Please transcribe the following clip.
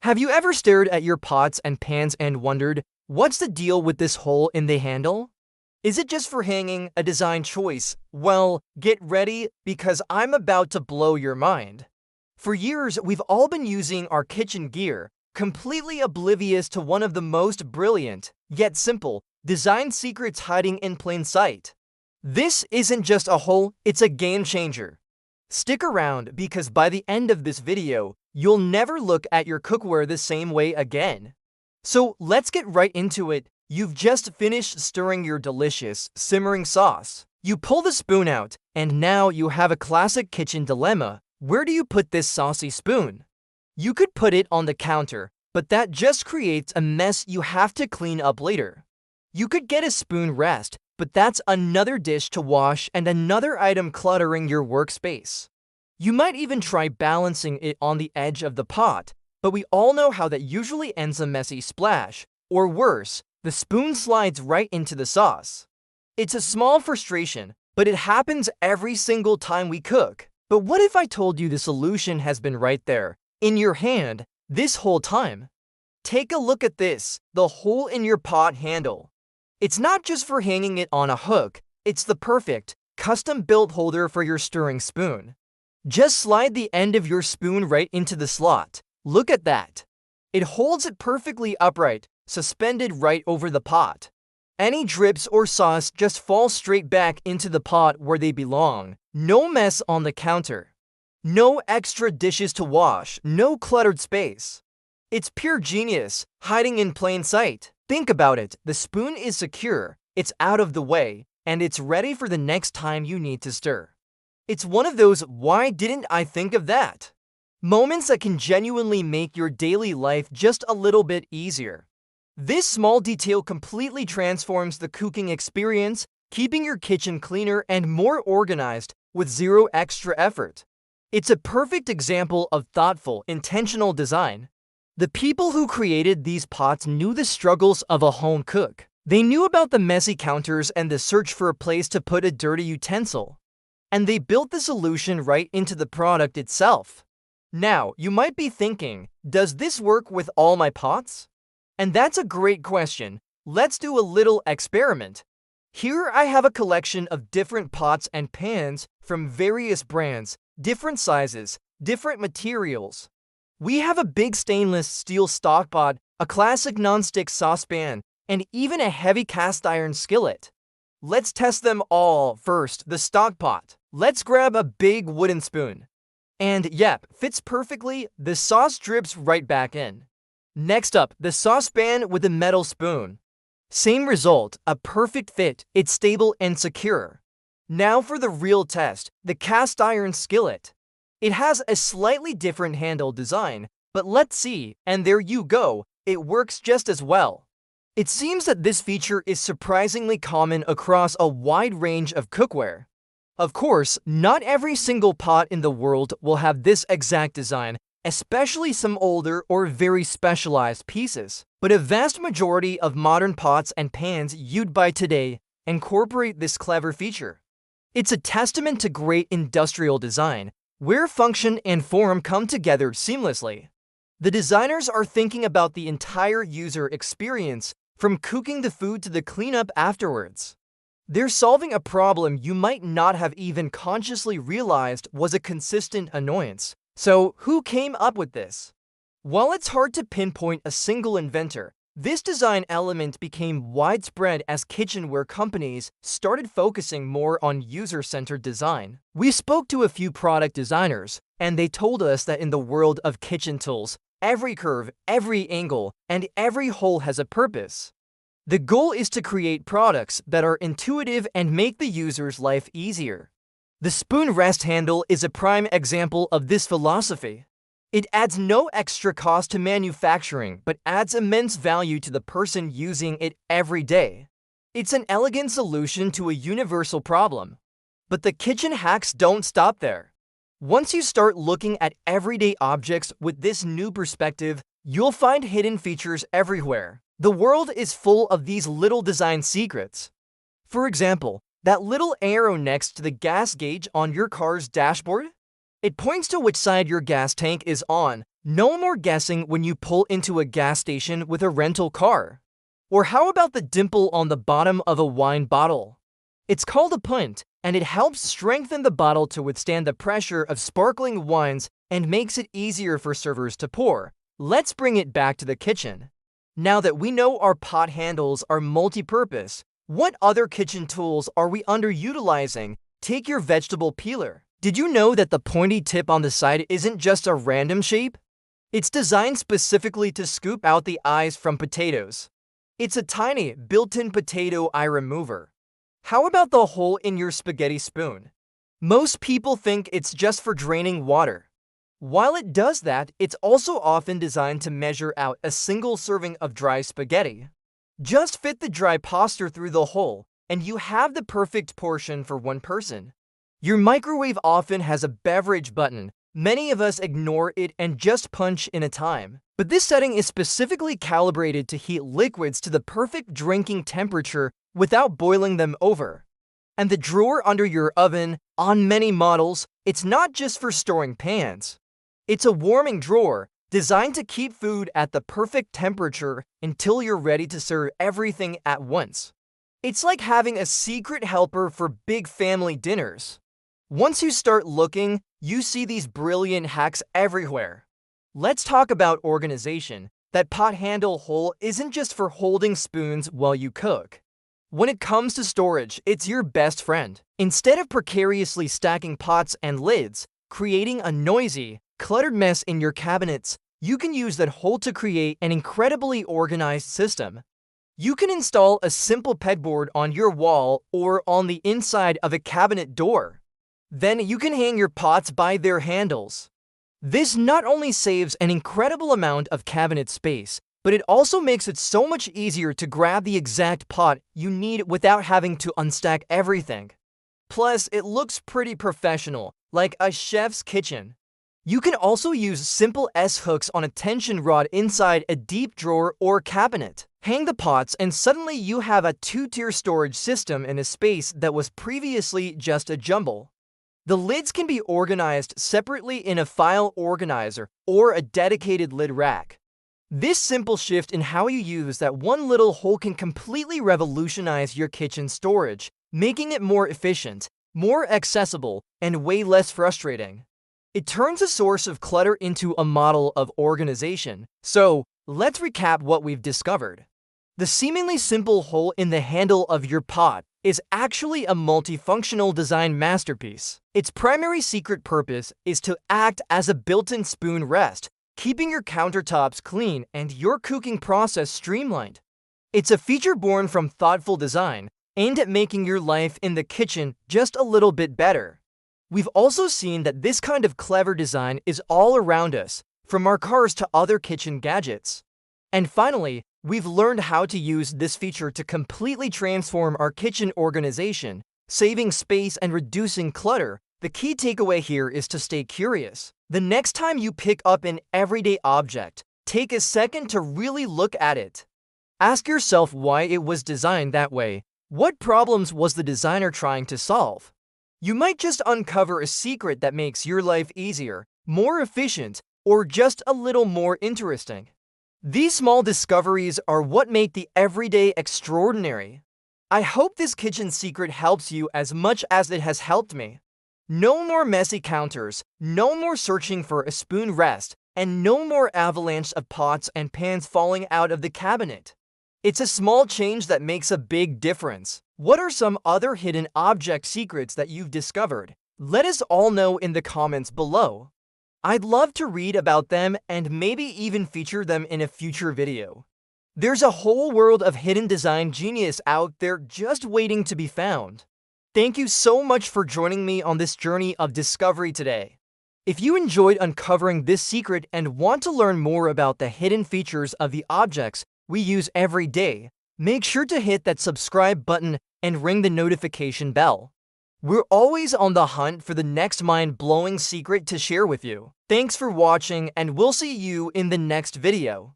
Have you ever stared at your pots and pans and wondered, what's the deal with this hole in the handle? Is it just for hanging, a design choice? Well, get ready because I'm about to blow your mind. For years, we've all been using our kitchen gear, completely oblivious to one of the most brilliant, yet simple, design secrets hiding in plain sight. This isn't just a hole, it's a game changer. Stick around because by the end of this video, you'll never look at your cookware the same way again. So let's get right into it. You've just finished stirring your delicious, simmering sauce. You pull the spoon out, and now you have a classic kitchen dilemma. Where do you put this saucy spoon? You could put it on the counter, but that just creates a mess you have to clean up later. You could get a spoon rest, but that's another dish to wash and another item cluttering your workspace. You might even try balancing it on the edge of the pot, but we all know how that usually ends a messy splash, or worse, the spoon slides right into the sauce. It's a small frustration, but it happens every single time we cook. But what if I told you the solution has been right there, in your hand, this whole time? Take a look at this, the hole in your pot handle. It's not just for hanging it on a hook, it's the perfect, custom-built holder for your stirring spoon. Just slide the end of your spoon right into the slot. Look at that. It holds it perfectly upright, suspended right over the pot. Any drips or sauce just fall straight back into the pot where they belong. No mess on the counter. No extra dishes to wash, no cluttered space. It's pure genius, hiding in plain sight. Think about it, the spoon is secure, it's out of the way, and it's ready for the next time you need to stir. It's one of those "why didn't I think of that?" moments that can genuinely make your daily life just a little bit easier. This small detail completely transforms the cooking experience, keeping your kitchen cleaner and more organized with zero extra effort. It's a perfect example of thoughtful, intentional design. The people who created these pots knew the struggles of a home cook. They knew about the messy counters and the search for a place to put a dirty utensil. And they built the solution right into the product itself. Now, you might be thinking, does this work with all my pots? And that's a great question. Let's do a little experiment. Here I have a collection of different pots and pans from various brands, different sizes, different materials. We have a big stainless steel stockpot, a classic non-stick saucepan, and even a heavy cast iron skillet. Let's test them all. First, the stockpot. Let's grab a big wooden spoon. And yep, fits perfectly, the sauce drips right back in. Next up, the saucepan with a metal spoon. Same result, a perfect fit, it's stable and secure. Now for the real test, the cast iron skillet. It has a slightly different handle design, but let's see, and there you go, it works just as well. It seems that this feature is surprisingly common across a wide range of cookware. Of course, not every single pot in the world will have this exact design, especially some older or very specialized pieces. But a vast majority of modern pots and pans you'd buy today incorporate this clever feature. It's a testament to great industrial design, where function and form come together seamlessly. The designers are thinking about the entire user experience, from cooking the food to the cleanup afterwards. They're solving a problem you might not have even consciously realized was a consistent annoyance. So, who came up with this? While it's hard to pinpoint a single inventor, this design element became widespread as kitchenware companies started focusing more on user-centered design. We spoke to a few product designers, and they told us that in the world of kitchen tools, every curve, every angle, and every hole has a purpose. The goal is to create products that are intuitive and make the user's life easier. The spoon rest handle is a prime example of this philosophy. It adds no extra cost to manufacturing, but adds immense value to the person using it every day. It's an elegant solution to a universal problem. But the kitchen hacks don't stop there. Once you start looking at everyday objects with this new perspective, you'll find hidden features everywhere. The world is full of these little design secrets. For example, that little arrow next to the gas gauge on your car's dashboard? It points to which side your gas tank is on. No more guessing when you pull into a gas station with a rental car. Or how about the dimple on the bottom of a wine bottle? It's called a punt, and it helps strengthen the bottle to withstand the pressure of sparkling wines and makes it easier for servers to pour. Let's bring it back to the kitchen. Now that we know our pot handles are multi-purpose, what other kitchen tools are we underutilizing? Take your vegetable peeler. Did you know that the pointy tip on the side isn't just a random shape? It's designed specifically to scoop out the eyes from potatoes. It's a tiny, built-in potato eye remover. How about the hole in your spaghetti spoon? Most people think it's just for draining water. While it does that, it's also often designed to measure out a single serving of dry spaghetti. Just fit the dry pasta through the hole, and you have the perfect portion for one person. Your microwave often has a beverage button. Many of us ignore it and just punch in a time. But this setting is specifically calibrated to heat liquids to the perfect drinking temperature without boiling them over. And the drawer under your oven, on many models, it's not just for storing pans. It's a warming drawer designed to keep food at the perfect temperature until you're ready to serve everything at once. It's like having a secret helper for big family dinners. Once you start looking, you see these brilliant hacks everywhere. Let's talk about organization. That pot handle hole isn't just for holding spoons while you cook. When it comes to storage, it's your best friend. Instead of precariously stacking pots and lids, creating a noisy, cluttered mess in your cabinets, you can use that hole to create an incredibly organized system. You can install a simple pegboard on your wall or on the inside of a cabinet door. Then you can hang your pots by their handles. This not only saves an incredible amount of cabinet space, but it also makes it so much easier to grab the exact pot you need without having to unstack everything. Plus, it looks pretty professional, like a chef's kitchen. You can also use simple S-hooks on a tension rod inside a deep drawer or cabinet. Hang the pots and suddenly you have a two-tier storage system in a space that was previously just a jumble. The lids can be organized separately in a file organizer or a dedicated lid rack. This simple shift in how you use that one little hole can completely revolutionize your kitchen storage, making it more efficient, more accessible, and way less frustrating. It turns a source of clutter into a model of organization. So, let's recap what we've discovered. The seemingly simple hole in the handle of your pot is actually a multifunctional design masterpiece. Its primary secret purpose is to act as a built-in spoon rest, keeping your countertops clean and your cooking process streamlined. It's a feature born from thoughtful design, aimed at making your life in the kitchen just a little bit better. We've also seen that this kind of clever design is all around us, from our cars to other kitchen gadgets. And finally, we've learned how to use this feature to completely transform our kitchen organization, saving space and reducing clutter. The key takeaway here is to stay curious. The next time you pick up an everyday object, take a second to really look at it. Ask yourself why it was designed that way. What problems was the designer trying to solve? You might just uncover a secret that makes your life easier, more efficient, or just a little more interesting. These small discoveries are what make the everyday extraordinary. I hope this kitchen secret helps you as much as it has helped me. No more messy counters, no more searching for a spoon rest, and no more avalanche of pots and pans falling out of the cabinet. It's a small change that makes a big difference. What are some other hidden object secrets that you've discovered? Let us all know in the comments below. I'd love to read about them and maybe even feature them in a future video. There's a whole world of hidden design genius out there just waiting to be found. Thank you so much for joining me on this journey of discovery today. If you enjoyed uncovering this secret and want to learn more about the hidden features of the objects we use every day, make sure to hit that subscribe button and ring the notification bell. We're always on the hunt for the next mind-blowing secret to share with you. Thanks for watching, and we'll see you in the next video.